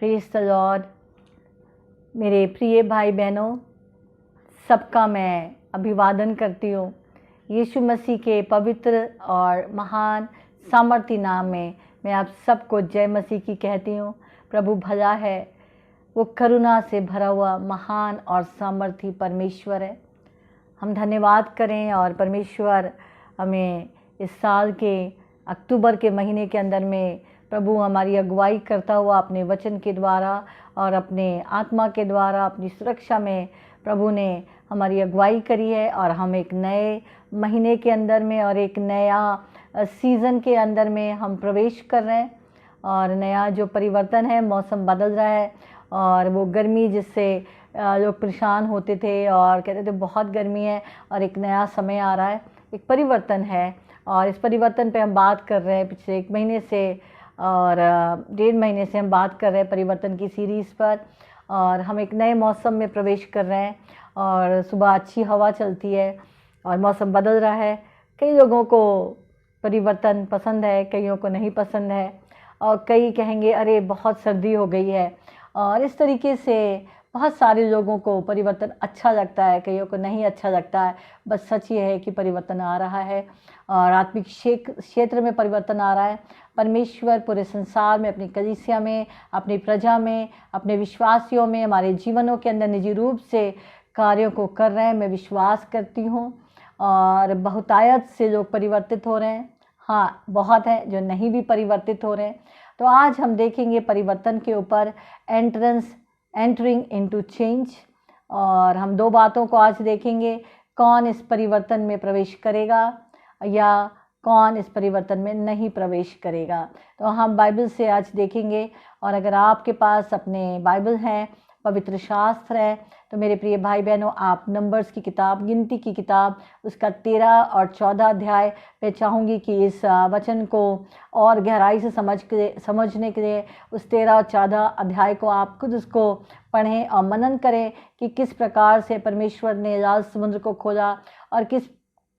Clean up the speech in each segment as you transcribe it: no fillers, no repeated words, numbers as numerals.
Praise the Lord. मेरे प्रिय भाई बहनों, सबका मैं अभिवादन करती हूँ। यीशु मसीह के पवित्र और महान सामर्थी नाम में मैं आप सबको जय मसीह की कहती हूँ। प्रभु भला है, वो करुणा से भरा हुआ महान और सामर्थी परमेश्वर है। हम धन्यवाद करें और परमेश्वर हमें इस साल के अक्टूबर के महीने के अंदर में प्रभु हमारी अगुवाई करता हुआ अपने वचन के द्वारा और अपने आत्मा के द्वारा अपनी सुरक्षा में प्रभु ने हमारी अगुवाई करी है। और हम एक नए महीने के अंदर में और एक नया सीज़न के अंदर में हम प्रवेश कर रहे हैं। और नया जो परिवर्तन है, मौसम बदल रहा है और वो गर्मी जिससे लोग परेशान होते थे और कहते थे बहुत गर्मी है, और एक नया समय आ रहा है, एक परिवर्तन है। और इस परिवर्तन पे हम बात कर रहे हैं पिछले 1 महीने से और 1.5 महीने से हम बात कर रहे हैं परिवर्तन की सीरीज़ पर। और हम एक नए मौसम में प्रवेश कर रहे हैं और सुबह अच्छी हवा चलती है और मौसम बदल रहा है। कई लोगों को परिवर्तन पसंद है, कईयों को नहीं पसंद है, और कई कहेंगे अरे बहुत सर्दी हो गई है। और इस तरीके से बहुत सारे लोगों को परिवर्तन अच्छा लगता है, कईयों को नहीं अच्छा लगता है। बस सच ये है कि परिवर्तन आ रहा है और आत्मिक क्षेत्र में परिवर्तन आ रहा है। परमेश्वर पूरे संसार में, अपनी कलीसिया में, अपनी प्रजा में, अपने विश्वासियों में, हमारे जीवनों के अंदर निजी रूप से कार्यों को कर रहे हैं। मैं विश्वास करती हूँ और बहुतायत से लोग परिवर्तित हो रहे हैं। हाँ, बहुत हैं जो नहीं भी परिवर्तित हो रहे हैं। तो आज हम देखेंगे परिवर्तन के ऊपर, एंटरिंग इनटू चेंज। और हम 2 बातों को आज देखेंगे, कौन इस परिवर्तन में प्रवेश करेगा या कौन इस परिवर्तन में नहीं प्रवेश करेगा। तो हम बाइबल से आज देखेंगे। और अगर आपके पास अपने बाइबल हैं, पवित्र शास्त्र है, तो मेरे प्रिय भाई बहनों, आप नंबर्स की किताब, गिनती की किताब, उसका 13 और 14 अध्याय मैं चाहूँगी कि इस वचन को और गहराई से समझने के लिए उस 13 और 14 अध्याय को आप खुद उसको पढ़ें और मनन करें कि किस प्रकार से परमेश्वर ने लाल समुद्र को खोला और किस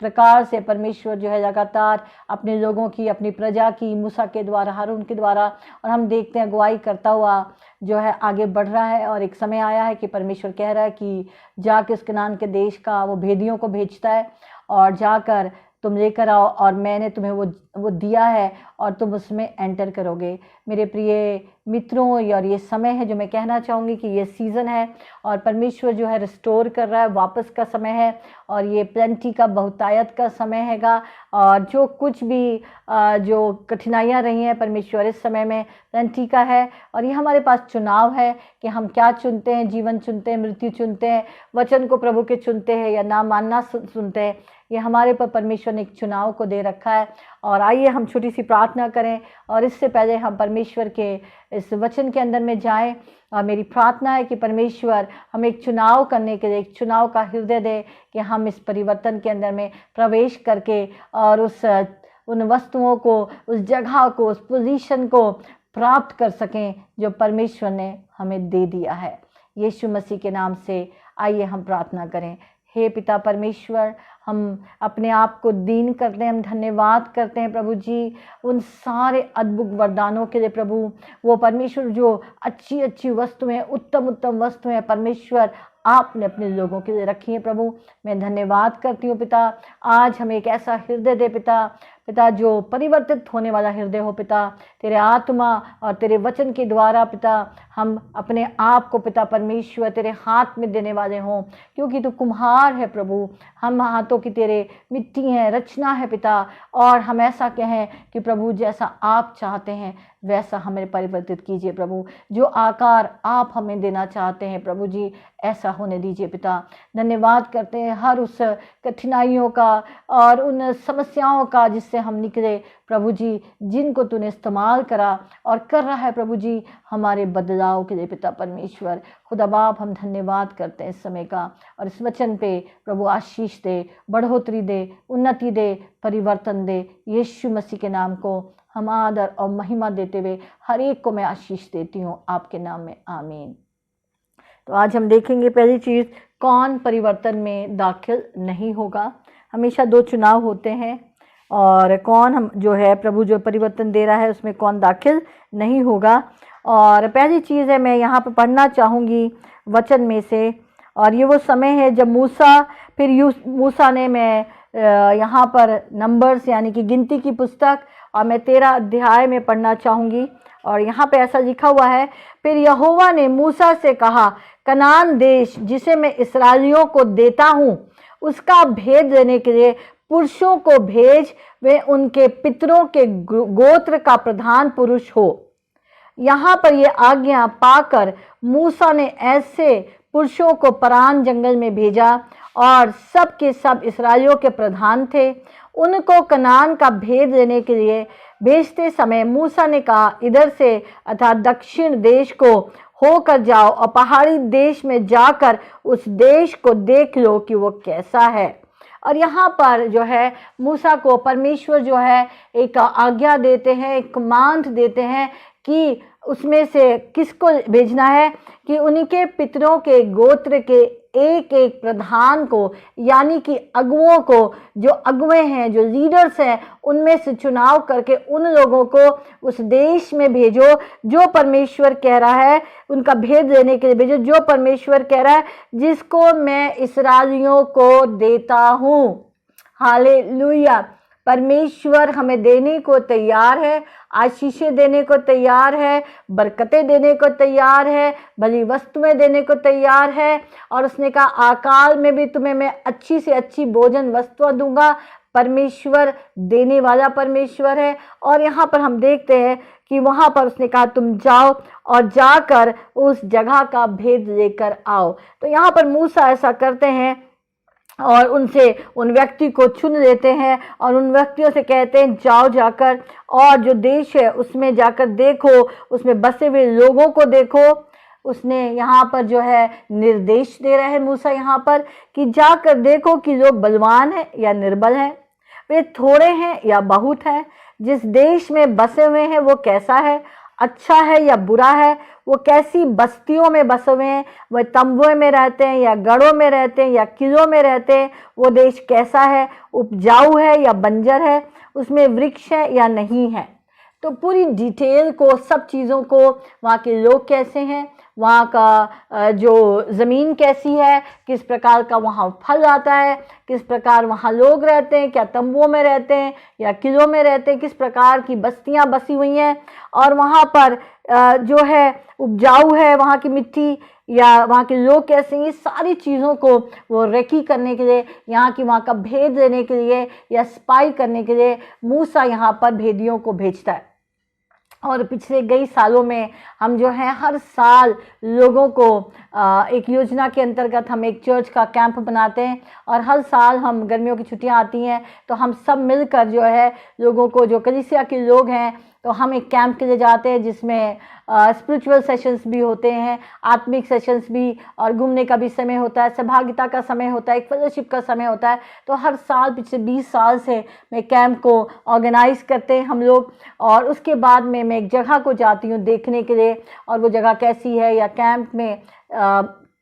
प्रकार से परमेश्वर जो है लगातार अपने लोगों की, अपनी प्रजा की मूसा के द्वारा, हारून के द्वारा, और हम देखते हैं अगुवाई करता हुआ जो है आगे बढ़ रहा है। और एक समय आया है कि परमेश्वर कह रहा है कि जाकर उस कनान के देश का वो भेदियों को भेजता है और जाकर तुम लेकर आओ, और मैंने तुम्हें वो दिया है और तुम उसमें एंटर करोगे। मेरे प्रिय मित्रों, और ये समय है जो मैं कहना चाहूँगी कि ये सीज़न है और परमेश्वर जो है रिस्टोर कर रहा है, वापस का समय है। और ये प्लेंटी का, बहुतायत का समय हैगा। और जो कुछ भी जो कठिनाइयाँ रही हैं, परमेश्वर इस समय में प्लेंटी का है। और ये हमारे पास चुनाव है कि हम क्या चुनते हैं, जीवन चुनते हैं, मृत्यु चुनते हैं, वचन को प्रभु के चुनते हैं या ना मानना सुनते हैं। ये हमारे पर परमेश्वर ने एक चुनाव को दे रखा है। और आइए हम छोटी सी प्रार्थना करें और इससे पहले हम परमेश्वर के इस वचन के अंदर में जाएं। और मेरी प्रार्थना है कि परमेश्वर हमें एक चुनाव करने के लिए एक चुनाव का हृदय दे कि हम इस परिवर्तन के अंदर में प्रवेश करके और उन वस्तुओं को, उस जगह को, उस पोजीशन को प्राप्त कर सकें जो परमेश्वर ने हमें दे दिया है। यीशु मसीह के नाम से आइए हम प्रार्थना करें। हे पिता परमेश्वर, हम अपने आप को दीन करते हैं, हम धन्यवाद करते हैं प्रभु जी उन सारे अद्भुत वरदानों के लिए। प्रभु, वो परमेश्वर जो अच्छी अच्छी वस्तुएं, उत्तम उत्तम वस्तुएं परमेश्वर आपने अपने लोगों के लिए रखी हैं। प्रभु, मैं धन्यवाद करती हूँ पिता, आज हमें एक ऐसा हृदय दे पिता जो परिवर्तित होने वाला हृदय हो पिता। तेरे आत्मा और तेरे वचन के द्वारा पिता हम अपने आप को पिता परमेश्वर तेरे हाथ में देने वाले हों, क्योंकि तू कुम्हार है प्रभु, हम हाथों की तेरे मिट्टी हैं, रचना है पिता। और हम ऐसा कहें कि प्रभु जैसा आप चाहते हैं वैसा हमें परिवर्तित कीजिए प्रभु। जो आकार आप हमें देना चाहते हैं प्रभु जी, ऐसा होने दीजिए पिता। धन्यवाद करते हैं हर उस कठिनाइयों का और उन समस्याओं का जिससे हम निकले प्रभु जी, जिनको तूने इस्तेमाल करा और कर रहा है प्रभु जी हमारे बदलाव के लिए पिता परमेश्वर। खुदा बाप, हम धन्यवाद करते हैं इस समय का, और इस वचन पे प्रभु आशीष दे, बढ़ोतरी दे, उन्नति दे, परिवर्तन दे। यीशु मसीह के नाम को हम आदर और महिमा देते हुए हर एक को मैं आशीष देती हूँ आपके नाम में, आमीन। तो आज हम देखेंगे पहली चीज़, कौन परिवर्तन में दाखिल नहीं होगा। हमेशा 2 चुनाव होते हैं और कौन हम जो है प्रभु जो परिवर्तन दे रहा है उसमें कौन दाखिल नहीं होगा। और पहली चीज़ है, मैं यहाँ पर पढ़ना चाहूँगी वचन में से, और ये वो समय है जब मूसा ने, मैं यहाँ पर नंबर्स यानी कि गिनती की पुस्तक, और मैं 13 अध्याय में पढ़ना चाहूँगी। और यहाँ पे ऐसा लिखा हुआ है, फिर यहोवा ने मूसा से कहा, कनान देश जिसे मैं इस्राएलियों को देता हूँ उसका भेद देने के लिए पुरुषों को भेज, वे उनके पितरों के गोत्र का प्रधान पुरुष हो। यहाँ पर ये आज्ञा पाकर मूसा ने ऐसे पुरुषों को परान जंगल में भेजा, और सब के सब इस्राएलियों के प्रधान थे। उनको कनान का भेद देने के लिए भेजते समय मूसा ने कहा, इधर से अर्थात दक्षिण देश को होकर जाओ और पहाड़ी देश में जाकर उस देश को देख लो कि वो कैसा है। और यहाँ पर जो है मूसा को परमेश्वर जो है एक आज्ञा देते हैं, एक कमांड देते हैं कि उसमें से किसको भेजना है, कि उनके पितरों के गोत्र के एक एक प्रधान को, यानी कि अगुओं को, जो अगुए हैं, जो लीडर्स हैं, उनमें से चुनाव करके उन लोगों को उस देश में भेजो जो परमेश्वर कह रहा है, उनका भेद देने के लिए भेजो जो परमेश्वर कह रहा है, जिसको मैं इस्राएलियों को देता हूँ। हालेलुया। परमेश्वर हमें देने को तैयार है, आशीषें देने को तैयार है, बरकतें देने को तैयार है, भली वस्तुएं देने को तैयार है। और उसने कहा, आकाल में भी तुम्हें मैं अच्छी से अच्छी भोजन वस्तुएं दूंगा। परमेश्वर देने वाला परमेश्वर है। और यहाँ पर हम देखते हैं कि वहाँ पर उसने कहा, तुम जाओ और जाकर उस जगह का भेद लेकर आओ। तो यहाँ पर मूसा ऐसा करते हैं और उनसे उन व्यक्ति को चुन लेते हैं और उन व्यक्तियों से कहते हैं, जाओ जाकर और जो देश है उसमें जाकर देखो, उसमें बसे हुए लोगों को देखो। उसने यहाँ पर जो है निर्देश दे रहे हैं मूसा यहाँ पर कि जाकर देखो कि लोग बलवान हैं या निर्बल हैं, वे थोड़े हैं या बहुत हैं, जिस देश में बसे हुए हैं वो कैसा है, अच्छा है या बुरा है, वो कैसी बस्तियों में बसे हुए हैं, वह तंबुओं में रहते हैं या गढ़ों में रहते हैं या किलों में रहते हैं, वो देश कैसा है, उपजाऊ है या बंजर है, उसमें वृक्ष है या नहीं है। तो पूरी डिटेल को, सब चीज़ों को, वहाँ के लोग कैसे हैं, वहाँ का जो ज़मीन कैसी है, किस प्रकार का वहाँ फल आता है, किस प्रकार वहाँ लोग रहते हैं, क्या तंबुओं में रहते हैं या किलों में रहते हैं, किस प्रकार की बस्तियाँ बसी हुई हैं, और वहाँ पर जो है उपजाऊ है वहाँ की मिट्टी या वहाँ के लोग कैसे हैं, ये सारी चीज़ों को वो रेकी करने के लिए, यहाँ की वहाँ का भेद देने के लिए या स्पाई करने के लिए मूसा यहाँ पर भेदियों को भेजता है। और पिछले कई सालों में हम जो है हर साल लोगों को एक योजना के अंतर्गत हम एक चर्च का कैंप बनाते हैं, और हर साल हम गर्मियों की छुट्टियां आती हैं तो हम सब मिलकर जो है लोगों को, जो कलीसिया के लोग हैं, तो हम एक कैंप के लिए जाते हैं जिसमें स्पिरिचुअल सेशंस भी होते हैं, आत्मिक सेशंस भी, और घूमने का भी समय होता है, सहभागिता का समय होता है, एक फेलोशिप का समय होता है। तो हर साल पिछले 20 साल से मैं कैंप को ऑर्गेनाइज करते हैं हम लोग, और उसके बाद में मैं एक जगह को जाती हूँ देखने के लिए, और वो जगह कैसी है, या कैंप में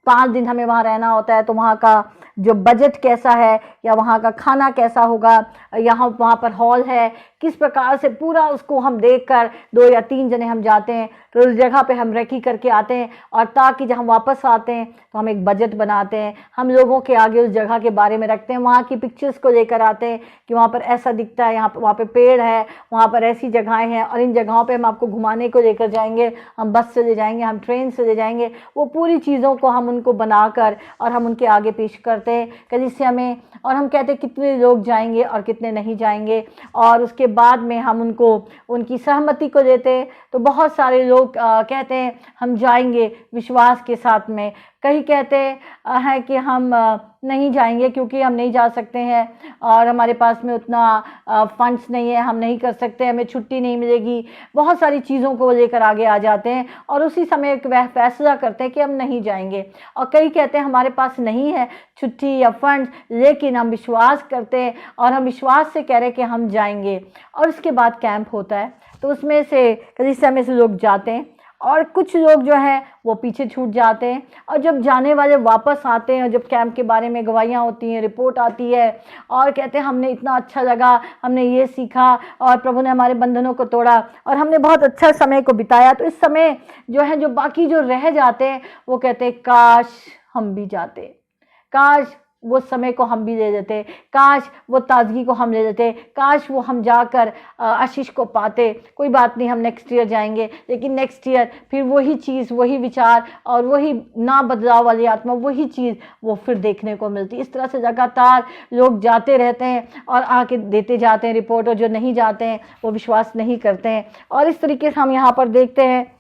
5 दिन हमें वहाँ रहना होता है तो वहाँ का जो बजट कैसा है, या वहाँ का खाना कैसा होगा, वहाँ पर हॉल है, किस प्रकार से पूरा उसको हम देखकर 2 या 3 जने हम जाते हैं, तो उस जगह पे हम रेकी करके आते हैं, और ताकि जब हम वापस आते हैं तो हम एक बजट बनाते हैं, हम लोगों के आगे उस जगह के बारे में रखते हैं, वहाँ की पिक्चर्स को लेकर आते हैं कि वहाँ पर ऐसा दिखता है, वहाँ पे पेड़ है, वहाँ पर ऐसी जगहें हैं, और इन जगहों पर हम आपको घुमाने को लेकर जाएंगे, हम बस से ले जाएंगे, हम ट्रेन से ले जाएंगे। वो पूरी चीज़ों को हम उनको बनाकर और हम उनके आगे पेश करते हैं कलीसिया में, और हम कहते हैं कितने लोग जाएंगे और कितने नहीं जाएंगे, और उसके बाद में हम उनको उनकी सहमति को देते हैं। तो बहुत सारे लोग कहते हैं हम जाएंगे विश्वास के साथ में, कई कहते हैं कि हम नहीं जाएंगे क्योंकि हम नहीं जा सकते हैं और हमारे पास में उतना फंड्स नहीं है, हम नहीं कर सकते, हमें छुट्टी नहीं मिलेगी, बहुत सारी चीज़ों को लेकर आगे आ जाते हैं और उसी समय वह फैसला करते हैं कि हम नहीं जाएंगे। और कई कहते हैं हमारे पास नहीं है छुट्टी या फंड्स, लेकिन हम विश्वास करते हैं और हम विश्वास से कह रहे हैं कि हम जाएंगे। और उसके बाद कैंप होता है तो उसमें से कलीसिया में से लोग जाते हैं और कुछ लोग जो हैं वो पीछे छूट जाते हैं। और जब जाने वाले वापस आते हैं, जब कैंप के बारे में गवाहियाँ होती हैं, रिपोर्ट आती है और कहते हैं हमने इतना अच्छा लगा, हमने ये सीखा और प्रभु ने हमारे बंधनों को तोड़ा और हमने बहुत अच्छा समय को बिताया, तो इस समय जो है जो बाकी जो रह जाते हैं वो कहते हैं काश हम भी जाते, काश वो समय को हम भी ले लेते, काश वो ताजगी को हम ले लेते, काश वो हम जाकर आशीष को पाते। कोई बात नहीं, हम नेक्स्ट ईयर जाएंगे, लेकिन नेक्स्ट ईयर फिर वही चीज़, वही विचार और वही ना बदलाव वाली आत्मा, वही चीज़ वो फिर देखने को मिलती। इस तरह से लगातार लोग जाते रहते हैं और आके देते जाते हैं रिपोर्ट, और जो नहीं जाते हैं वो विश्वास नहीं करते हैं। और इस तरीके से हम यहाँ पर देखते हैं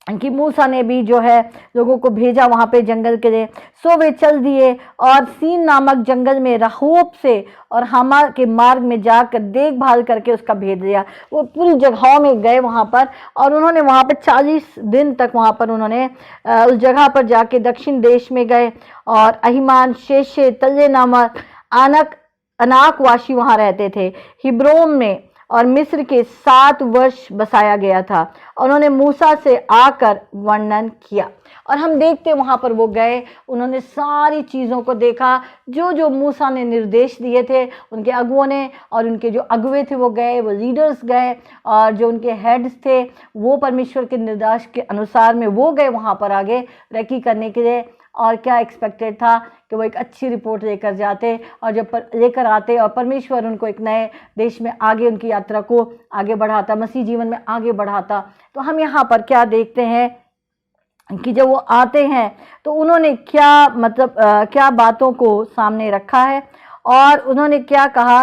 कि मूसा ने भी जो है लोगों को भेजा वहाँ पे जंगल के लिए। सो वे चल दिए और सीन नामक जंगल में राहोब से और हमा के मार्ग में जाकर देखभाल करके उसका भेद दिया। वो पूरी जगहों में गए वहाँ पर, और उन्होंने वहाँ पर 40 दिन तक वहाँ पर उन्होंने उस जगह पर जाके दक्षिण देश में गए। और अहिमान, शेशे, तल्ले नामक अनाकवासी वहाँ रहते थे। हिब्रोन में और मिस्र के 7 वर्ष बसाया गया था। उन्होंने मूसा से आकर वर्णन किया, और हम देखते वहाँ पर वो गए, उन्होंने सारी चीज़ों को देखा जो जो मूसा ने निर्देश दिए थे उनके अगुओं ने, और उनके जो अगुए थे वो गए, वो लीडर्स गए, और जो उनके हेड्स थे वो परमेश्वर के निर्देश के अनुसार में वो गए वहाँ पर आगे रेकी करने के लिए। और क्या एक्सपेक्टेड था कि वो एक अच्छी रिपोर्ट लेकर जाते, और जब लेकर आते और परमेश्वर उनको एक नए देश में आगे उनकी यात्रा को आगे बढ़ाता, मसीह जीवन में आगे बढ़ाता। तो हम यहाँ पर क्या देखते हैं कि जब वो आते हैं तो उन्होंने क्या मतलब क्या बातों को सामने रखा है, और उन्होंने क्या कहा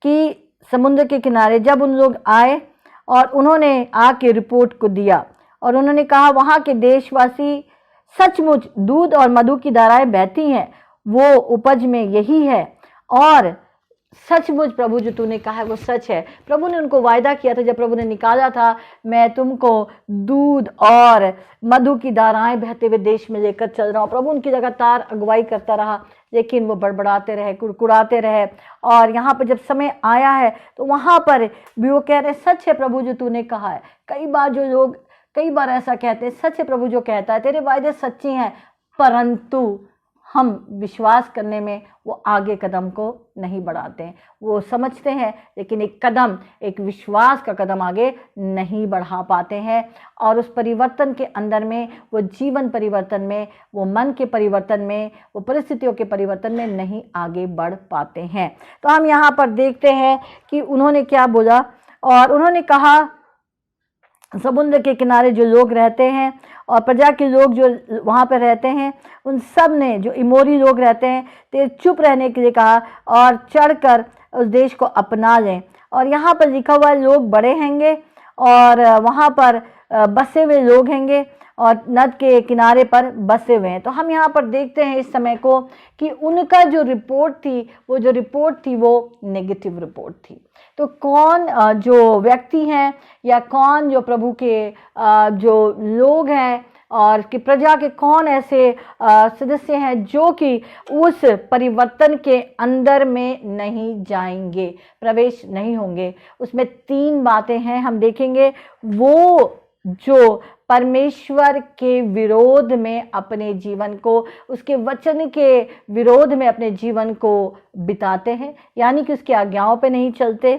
कि समुद्र के किनारे जब उन लोग आए और उन्होंने आके रिपोर्ट को दिया, और उन्होंने कहा वहाँ के देशवासी सचमुच दूध और मधु की धाराएं बहती हैं, वो उपज में यही है, और सचमुच प्रभु जो तूने कहा है वो सच है। प्रभु ने उनको वायदा किया था, जब प्रभु ने निकाला था, मैं तुमको दूध और मधु की धाराएं बहते हुए देश में लेकर चल रहा हूँ। प्रभु उनकी लगातार अगुवाई करता रहा, लेकिन वो बड़बड़ाते रहे, कुड़कुड़ाते रहे। और यहाँ पर जब समय आया है तो वहाँ पर भी वो कह रहे सच है प्रभु जो तूने कहा है। कई बार जो लोग कई बार ऐसा कहते हैं, सच है प्रभु जो कहता है, तेरे वायदे सच्चे हैं, परंतु हम विश्वास करने में वो आगे कदम को नहीं बढ़ाते हैं। वो समझते हैं लेकिन एक कदम, एक विश्वास का कदम आगे नहीं बढ़ा पाते हैं, और उस परिवर्तन के अंदर में, वो जीवन परिवर्तन में, वो मन के परिवर्तन में, वो परिस्थितियों के परिवर्तन में नहीं आगे बढ़ पाते हैं। तो हम यहाँ पर देखते हैं कि उन्होंने क्या बोला, और उन्होंने कहा समुद्र के किनारे जो लोग रहते हैं और प्रजा के लोग जो वहाँ पर रहते हैं, उन सब ने, जो इमोरी लोग रहते हैं, ते चुप रहने के लिए कहा और चढ़कर उस देश को अपना लें। और यहाँ पर लिखा हुआ है लोग बड़े हैंगे और वहाँ पर बसे हुए लोग हैंगे और नद के किनारे पर बसे हुए हैं। तो हम यहाँ पर देखते हैं इस समय को कि उनका जो रिपोर्ट थी वो नेगेटिव रिपोर्ट थी। तो कौन जो व्यक्ति हैं या कौन जो प्रभु के जो लोग हैं और कि प्रजा के कौन ऐसे सदस्य हैं जो कि उस परिवर्तन के अंदर में नहीं जाएंगे, प्रवेश नहीं होंगे। उसमें 3 बातें हैं, हम देखेंगे। वो जो परमेश्वर के विरोध में अपने जीवन को, उसके वचन के विरोध में अपने जीवन को बिताते हैं, यानी कि उसकी आज्ञाओं पे नहीं चलते।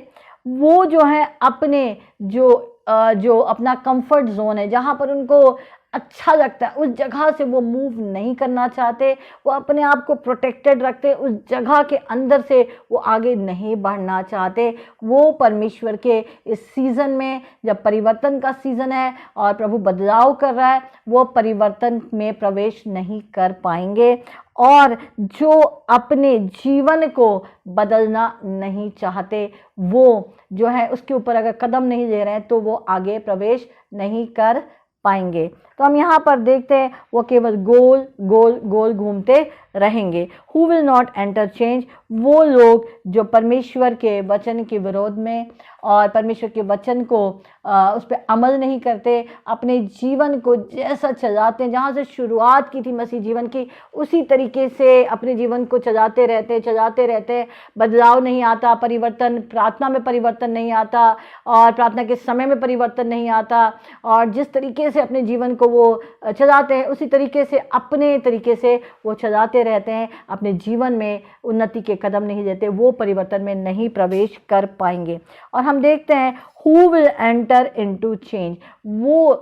वो जो है अपने जो अपना कंफर्ट जोन है, जहाँ पर उनको अच्छा लगता है, उस जगह से वो मूव नहीं करना चाहते। वो अपने आप को प्रोटेक्टेड रखते, उस जगह के अंदर से वो आगे नहीं बढ़ना चाहते। वो परमेश्वर के इस सीज़न में, जब परिवर्तन का सीज़न है और प्रभु बदलाव कर रहा है, वो परिवर्तन में प्रवेश नहीं कर पाएंगे। और जो अपने जीवन को बदलना नहीं चाहते, वो जो है उसके ऊपर अगर कदम नहीं ले रहे हैं तो वो आगे प्रवेश नहीं कर पाएंगे। तो हम यहाँ पर देखते हैं वो केवल गोल गोल गोल घूमते रहेंगे। Who will not enter change, वो लोग जो परमेश्वर के वचन के विरोध में और परमेश्वर के वचन को उस पर अमल नहीं करते, अपने जीवन को जैसा चलाते हैं, जहाँ से शुरुआत की थी मसीह जीवन की, उसी तरीके से अपने जीवन को चलाते रहते, बदलाव नहीं आता, परिवर्तन, प्रार्थना में परिवर्तन नहीं आता और प्रार्थना के समय में परिवर्तन नहीं आता, और जिस तरीके से अपने जीवन को वो चलाते हैं उसी तरीके से अपने तरीके से वो चलाते रहते हैं, अपने जीवन में उन्नति के कदम नहीं लेते, वो परिवर्तन में नहीं प्रवेश कर पाएंगे। और हम देखते हैं who will enter into change, वो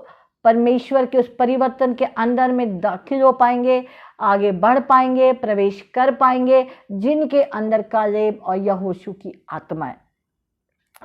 परमेश्वर के उस परिवर्तन के अंदर में दाखिल हो पाएंगे, आगे बढ़ पाएंगे, प्रवेश कर पाएंगे, जिनके अंदर कालेब और यहोशू की आत्मा है,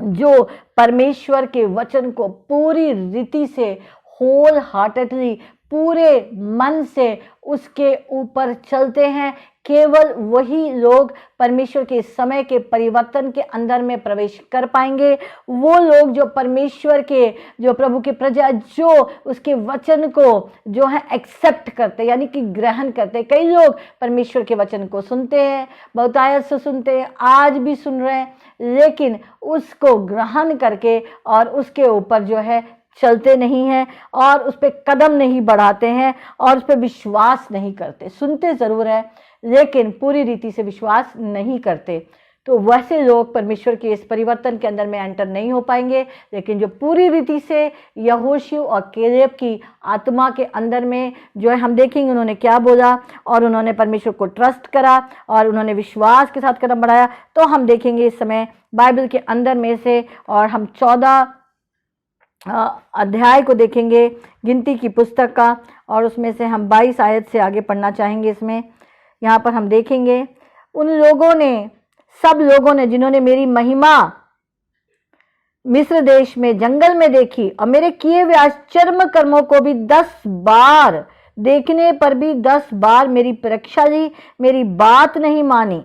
जो परमेश्वर के वचन को पूरी रीति से, होल हार्टेडली, पूरे मन से उसके ऊपर चलते हैं। केवल वही लोग परमेश्वर के समय के परिवर्तन के अंदर में प्रवेश कर पाएंगे। वो लोग जो परमेश्वर के, जो प्रभु के प्रजा, जो उसके वचन को जो है एक्सेप्ट करते, यानी कि ग्रहण करते। कई लोग परमेश्वर के वचन को सुनते हैं, बहुतायत से सुनते हैं, आज भी सुन रहे हैं, लेकिन उसको ग्रहण करके और उसके ऊपर जो है चलते नहीं हैं और उस पर कदम नहीं बढ़ाते हैं और उस पर विश्वास नहीं करते। सुनते ज़रूर है लेकिन पूरी रीति से विश्वास नहीं करते। तो वैसे लोग परमेश्वर के इस परिवर्तन के अंदर में एंटर नहीं हो पाएंगे। लेकिन जो पूरी रीति से यहोशू और केलेब की आत्मा के अंदर में जो है, हम देखेंगे उन्होंने क्या बोला और उन्होंने परमेश्वर को ट्रस्ट करा और उन्होंने विश्वास के साथ कदम बढ़ाया। तो हम देखेंगे इस समय बाइबल के अंदर में से, और हम 14 अध्याय को देखेंगे गिनती की पुस्तक का, और उसमें से हम 22 आयत से आगे पढ़ना चाहेंगे। इसमें यहाँ पर हम देखेंगे उन लोगों ने, सब लोगों ने जिन्होंने मेरी महिमा मिस्र देश में जंगल में देखी और मेरे किए हुए आश्चर्य कर्मों को भी 10 बार देखने पर भी 10 बार मेरी परीक्षा ली, मेरी बात नहीं मानी।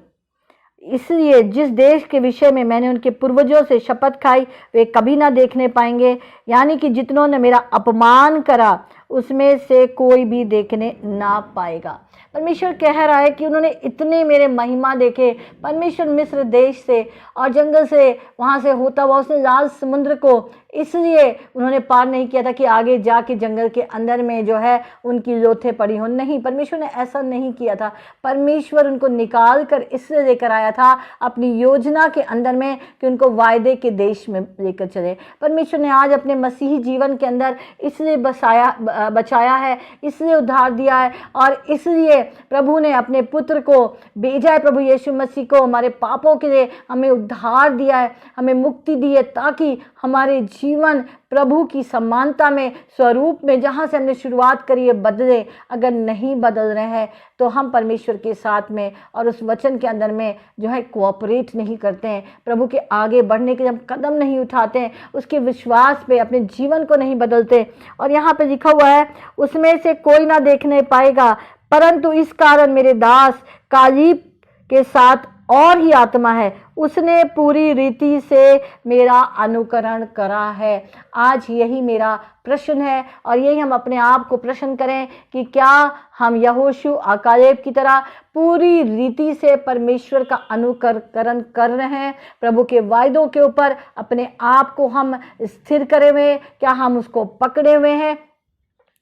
इसलिए जिस देश के विषय में मैंने उनके पूर्वजों से शपथ खाई वे कभी ना देखने पाएंगे, यानी कि जितनों ने मेरा अपमान करा उसमें से कोई भी देखने ना पाएगा। परमेश्वर कह रहा है कि उन्होंने इतने मेरे महिमा देखे। परमेश्वर मिस्र देश से और जंगल से, वहाँ से होता हुआ उसने लाल समुद्र को इसलिए उन्होंने पार नहीं किया था कि आगे जाके जंगल के अंदर में जो है उनकी लोथें पड़ी हो। नहीं, परमेश्वर ने ऐसा नहीं किया था। परमेश्वर उनको निकाल कर इसलिए लेकर आया था अपनी योजना के अंदर में कि उनको वायदे के देश में लेकर चले। परमेश्वर ने आज अपने मसीही जीवन के अंदर इसलिए बचाया है, इसलिए उद्धार दिया है और इसलिए प्रभु ने अपने पुत्र को भेजा है, प्रभु यीशु मसीह को हमारे पापों के लिए हमें उद्धार दिया है, हमें मुक्ति दी है, ताकि हमारे जीवन प्रभु की समानता में, स्वरूप में, जहाँ से हमने शुरुआत करी है, बदले। अगर नहीं बदल रहे हैं तो हम परमेश्वर के साथ में और उस वचन के अंदर में जो है कोऑपरेट नहीं करते हैं, प्रभु के आगे बढ़ने के जब कदम नहीं उठाते हैं, उसके विश्वास पे अपने जीवन को नहीं बदलते। और यहाँ पे लिखा हुआ है उसमें से कोई ना देखने पाएगा, परंतु इस कारण मेरे दास कालीब के साथ और ही आत्मा है, उसने पूरी रीति से मेरा अनुकरण करा है। आज यही मेरा प्रश्न है और यही हम अपने आप को प्रश्न करें कि क्या हम यहोशू और कालेब की तरह पूरी रीति से परमेश्वर का अनुकरण कर रहे हैं, प्रभु के वायदों के ऊपर अपने आप को हम स्थिर करे हुए, क्या हम उसको पकड़े हुए हैं।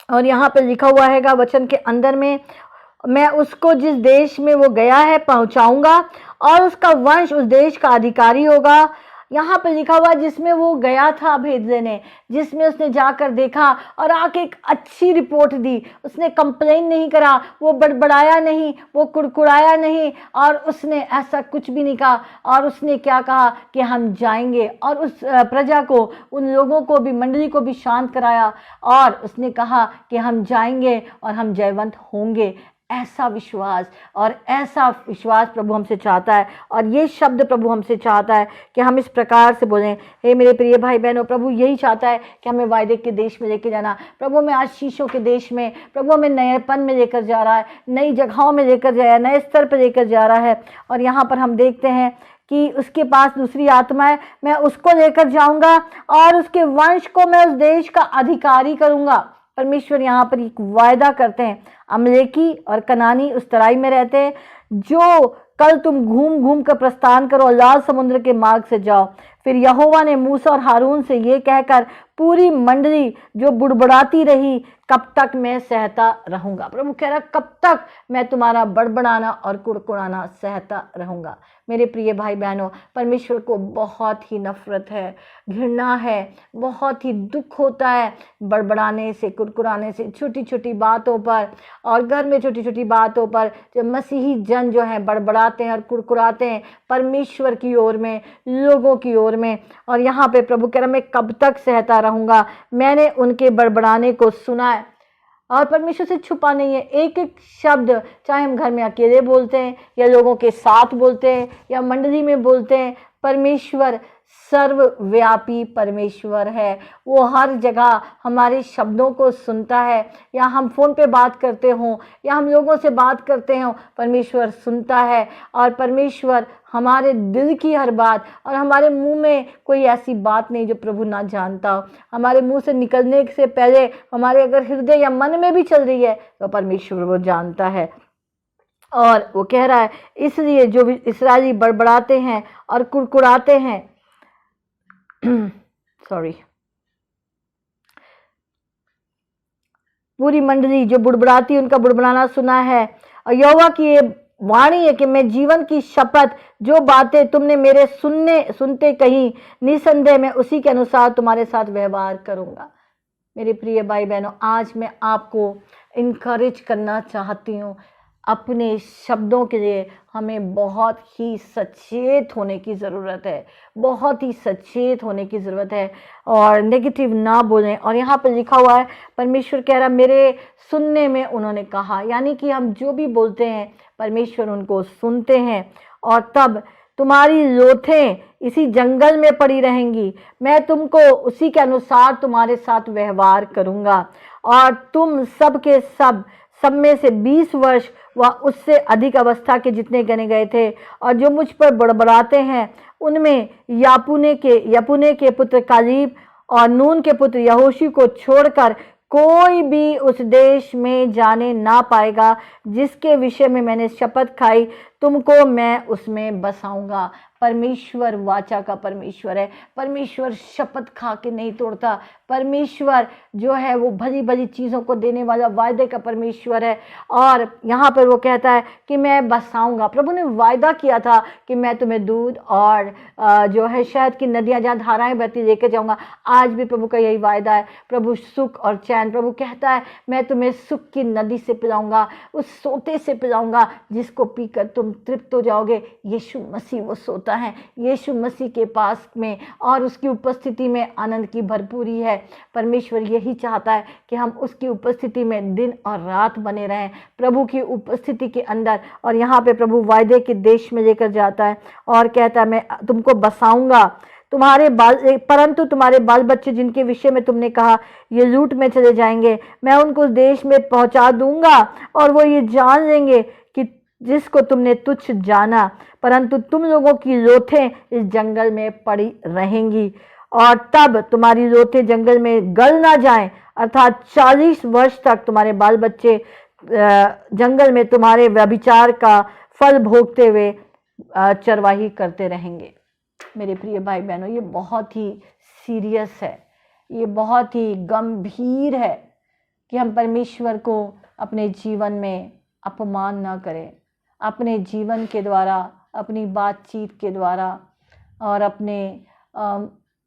और यहाँ पर लिखा हुआ है वचन के अंदर में, मैं उसको जिस देश में वो गया है पहुंचाऊंगा और उसका वंश उस देश का अधिकारी होगा। यहाँ पे लिखा हुआ जिसमें वो गया था भेद लेने, जिसमें उसने जाकर देखा और आके एक अच्छी रिपोर्ट दी। उसने कंप्लेन नहीं करा, वो बड़बड़ाया नहीं, वो कुड़कुड़ाया नहीं और उसने ऐसा कुछ भी नहीं कहा। और उसने क्या कहा कि हम जाएंगे, और उस प्रजा को, उन लोगों को भी, मंडली को भी शांत कराया और उसने कहा कि हम जाएंगे और हम जयवंत होंगे। ऐसा विश्वास और ऐसा विश्वास प्रभु हमसे चाहता है और ये शब्द प्रभु हमसे चाहता है कि हम इस प्रकार से बोलें। हे मेरे प्रिय भाई बहनों, प्रभु यही चाहता है कि हमें वायदे के देश में लेकर जाना, प्रभु हमें आशीषों के देश में, प्रभु हमें नएपन में लेकर जा रहा है, नई जगहों में लेकर जा रहा है, नए स्तर पर लेकर जा रहा है। और यहाँ पर हम देखते हैं कि उसके पास दूसरी आत्मा है, मैं उसको लेकर जाऊंगा और उसके वंश को मैं उस देश का अधिकारी करूंगा। परमेश्वर यहाँ पर एक वायदा करते हैं। अमलेकी और कनानी उस तराई में रहते हैं, जो कल तुम घूम घूम कर प्रस्थान करो और लाल समुद्र के मार्ग से जाओ। फिर यहोवा ने मूसा और हारून से ये कहकर पूरी मंडली जो बुड़बुड़ाती रही, कब तक मैं सहता रहूंगा। प्रभु कह रहा, कब तक मैं तुम्हारा बड़बड़ाना और कुड़कुड़ाना सहता रहूंगा। मेरे प्रिय भाई बहनों, परमेश्वर को बहुत ही नफरत है, घृणा है, बहुत ही दुख होता है बड़बड़ाने से, कुड़कुड़ाने से, छोटी छोटी बातों पर, और घर में छोटी छोटी बातों पर जब मसीही जन जो है बड़बड़ाते हैं और कुड़कुड़ाते हैं परमेश्वर की ओर में, लोगों की ओर में। और यहाँ पे प्रभु कह रहा, मैं कब तक सहता रहूंगा, मैंने उनके बड़बड़ाने को सुना है। और परमेश्वर से छुपा नहीं है। एक एक शब्द, चाहे हम घर में अकेले बोलते हैं या लोगों के साथ बोलते हैं या मंडली में बोलते हैं, परमेश्वर सर्वव्यापी परमेश्वर है। वो हर जगह हमारे शब्दों को सुनता है। या हम फ़ोन पे बात करते हों या हम लोगों से बात करते हों, परमेश्वर सुनता है। और परमेश्वर हमारे दिल की हर बात, और हमारे मुंह में कोई ऐसी बात नहीं जो प्रभु ना जानता हो। हमारे मुंह से निकलने से पहले हमारे अगर हृदय या मन में भी चल रही है तो परमेश्वर वो जानता है। और वो कह रहा है, इसलिए जो भी इस्राएली बड़बड़ाते हैं और कुड़कुड़ाते हैं सॉरी, पूरी मंडली जो बुड़बुड़ाती, उनका बुड़बुड़ाना सुना है। और यहोवा की ये वाणी है कि मैं जीवन की शपथ, जो बातें तुमने मेरे सुनते कही, निसंदेह मैं उसी के अनुसार तुम्हारे साथ व्यवहार करूंगा। मेरे प्रिय भाई बहनों, आज मैं आपको इनकरेज करना चाहती हूँ, अपने शब्दों के लिए हमें बहुत ही सचेत होने की ज़रूरत है, बहुत ही सचेत होने की ज़रूरत है, और नेगेटिव ना बोलें। और यहाँ पर लिखा हुआ है, परमेश्वर कह रहा, मेरे सुनने में उन्होंने कहा, यानी कि हम जो भी बोलते हैं परमेश्वर उनको सुनते हैं। और तब तुम्हारी लोथें इसी जंगल में पड़ी रहेंगी, मैं तुमको उसी के अनुसार तुम्हारे साथ व्यवहार करूँगा। और तुम सब के सब में से 20 वर्ष व उससे अधिक अवस्था के जितने गने गए थे, और जो मुझ पर बड़बड़ाते हैं उनमें यपुने के पुत्र कालीब और नून के पुत्र यहोशू को छोड़कर कोई भी उस देश में जाने ना पाएगा, जिसके विषय में मैंने शपथ खाई, तुमको मैं उसमें बसाऊंगा। परमेश्वर वाचा का परमेश्वर है। परमेश्वर शपथ खा के नहीं तोड़ता। परमेश्वर जो है वो भली भली चीज़ों को देने वाला वायदे का परमेश्वर है। और यहाँ पर वो कहता है कि मैं बसाऊंगा। प्रभु ने वायदा किया था कि मैं तुम्हें दूध और जो है शहद की नदियाँ जहाँ धाराएं बहती लेके जाऊंगा। आज भी प्रभु का यही वायदा है। प्रभु सुख और चैन, प्रभु कहता है मैं तुम्हें सुख की नदी से पिलाऊंगा, उस सोते से पिलाऊंगा जिसको पीकर तुम तृप्त हो जाओगे। यीशु मसीह वो सोता है। यीशु मसीह के पास में और उसकी उपस्थिति में आनंद की भरपूरी है। परमेश्वर यही चाहता है कि हम उसकी उपस्थिति में दिन और रात बने रहें, प्रभु की उपस्थिति के अंदर। और यहाँ पे प्रभु वायदे के देश में लेकर जाता है और कहता है मैं तुमको बसाऊंगा, परंतु तुम्हारे बाल बच्चे जिनके विषय में तुमने कहा ये लूट में चले जाएंगे, मैं उनको उस देश में पहुंचा दूंगा और वो ये जान लेंगे कि जिसको तुमने तुच्छ जाना, परंतु तुम लोगों की लोथें इस जंगल में पड़ी रहेंगी। और तब तुम्हारी लोथें जंगल में गल ना जाएं, अर्थात 40 वर्ष तक तुम्हारे बाल बच्चे जंगल में तुम्हारे व्यभिचार का फल भोगते हुए चरवाही करते रहेंगे। मेरे प्रिय भाई बहनों, ये बहुत ही सीरियस है, ये बहुत ही गंभीर है कि हम परमेश्वर को अपने जीवन में अपमान ना करें। अपने जीवन के द्वारा, अपनी बातचीत के द्वारा और अपने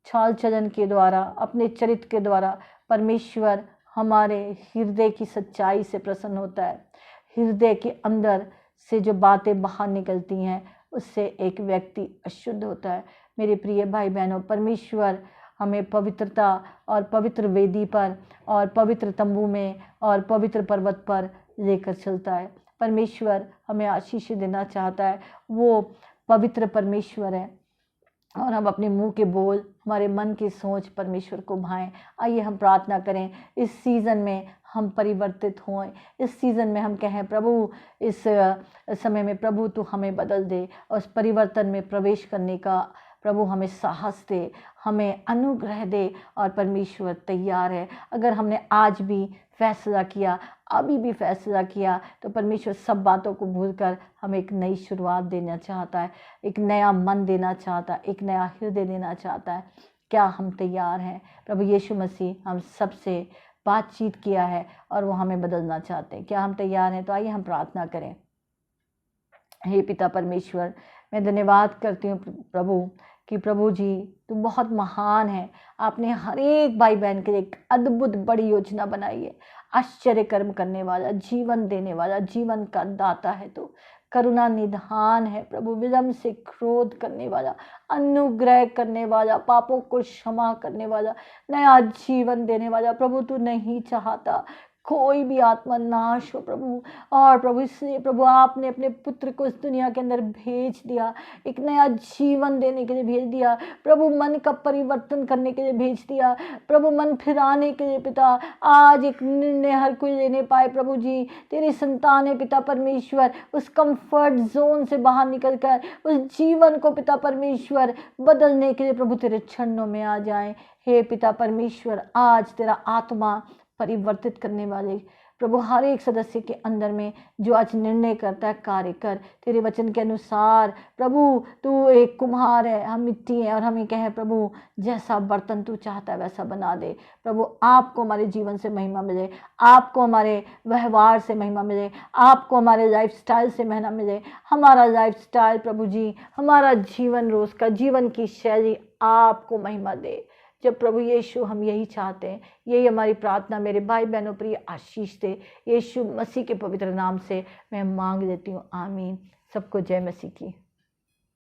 चाल चलन के द्वारा, अपने चरित्र के द्वारा परमेश्वर हमारे हृदय की सच्चाई से प्रसन्न होता है। हृदय के अंदर से जो बातें बाहर निकलती हैं उससे एक व्यक्ति अशुद्ध होता है। मेरे प्रिय भाई बहनों, परमेश्वर हमें पवित्रता और पवित्र वेदी पर और पवित्र तंबू में और पवित्र पर्वत पर लेकर चलता है। परमेश्वर हमें आशीष देना चाहता है। वो पवित्र परमेश्वर है और हम अपने मुंह के बोल, हमारे मन की सोच परमेश्वर को भाएं। आइए हम प्रार्थना करें। इस सीज़न में हम परिवर्तित हों। इस सीज़न में हम कहें प्रभु, इस समय में प्रभु तू हमें बदल दे और उस परिवर्तन में प्रवेश करने का प्रभु हमें साहस दे, हमें अनुग्रह दे। और परमेश्वर तैयार है, अगर हमने आज भी फैसला किया, अभी भी फैसला किया, तो परमेश्वर सब बातों को भूलकर हमें एक नई शुरुआत देना चाहता है, एक नया मन देना चाहता है, एक नया हृदय देना चाहता है। क्या हम तैयार हैं? प्रभु यीशु मसीह हम सबसे बातचीत किया है और वो हमें बदलना चाहते हैं। क्या हम तैयार हैं? तो आइए हम प्रार्थना करें। हे पिता परमेश्वर, मैं धन्यवाद करती हूँ प्रभु कि प्रभु जी तुम बहुत महान है। आपने हर एक भाई बहन के लिए एक अद्भुत बड़ी योजना बनाई है। आश्चर्य कर्म करने वाला, जीवन देने वाला, जीवन का दाता है। तो करुणा निधान है प्रभु, विलम्ब से क्रोध करने वाला, अनुग्रह करने वाला, पापों को क्षमा करने वाला, नया जीवन देने वाला। प्रभु तू नहीं चाहता कोई भी आत्मा नाश हो प्रभु। और प्रभु इसलिए प्रभु आपने अपने पुत्र को इस दुनिया के अंदर भेज दिया, एक नया जीवन देने के लिए भेज दिया प्रभु, मन का परिवर्तन करने के लिए भेज दिया प्रभु, मन फिराने के लिए। पिता आज एक निर्णय हर कोई लेने पाए प्रभु जी। तेरी संतान है पिता परमेश्वर, उस कंफर्ट जोन से बाहर निकल कर उस जीवन को पिता परमेश्वर बदलने के लिए प्रभु तेरे चरणों में आ जाए। हे पिता परमेश्वर, आज तेरा आत्मा परिवर्तित करने वाले प्रभु हर एक सदस्य के अंदर में जो आज निर्णय करता है, कार्य कर तेरे वचन के अनुसार। प्रभु तू एक कुम्हार है, हम मिट्टी हैं और हमें कहे प्रभु जैसा बर्तन तू चाहता है वैसा बना दे। प्रभु आपको हमारे जीवन से महिमा मिले, आपको हमारे व्यवहार से महिमा मिले, आपको हमारे लाइफस्टाइल से महिमा मिले। हमारा लाइफस्टाइल प्रभु जी, हमारा जीवन रोज का जीवन की शैली आपको महिमा दे। जब प्रभु यीशु हम यही चाहते हैं, यही हमारी प्रार्थना मेरे भाई बहनों प्रिय आशीष दे। यीशु मसीह के पवित्र नाम से मैं मांग लेती हूँ, आमीन। सबको जय मसीह की।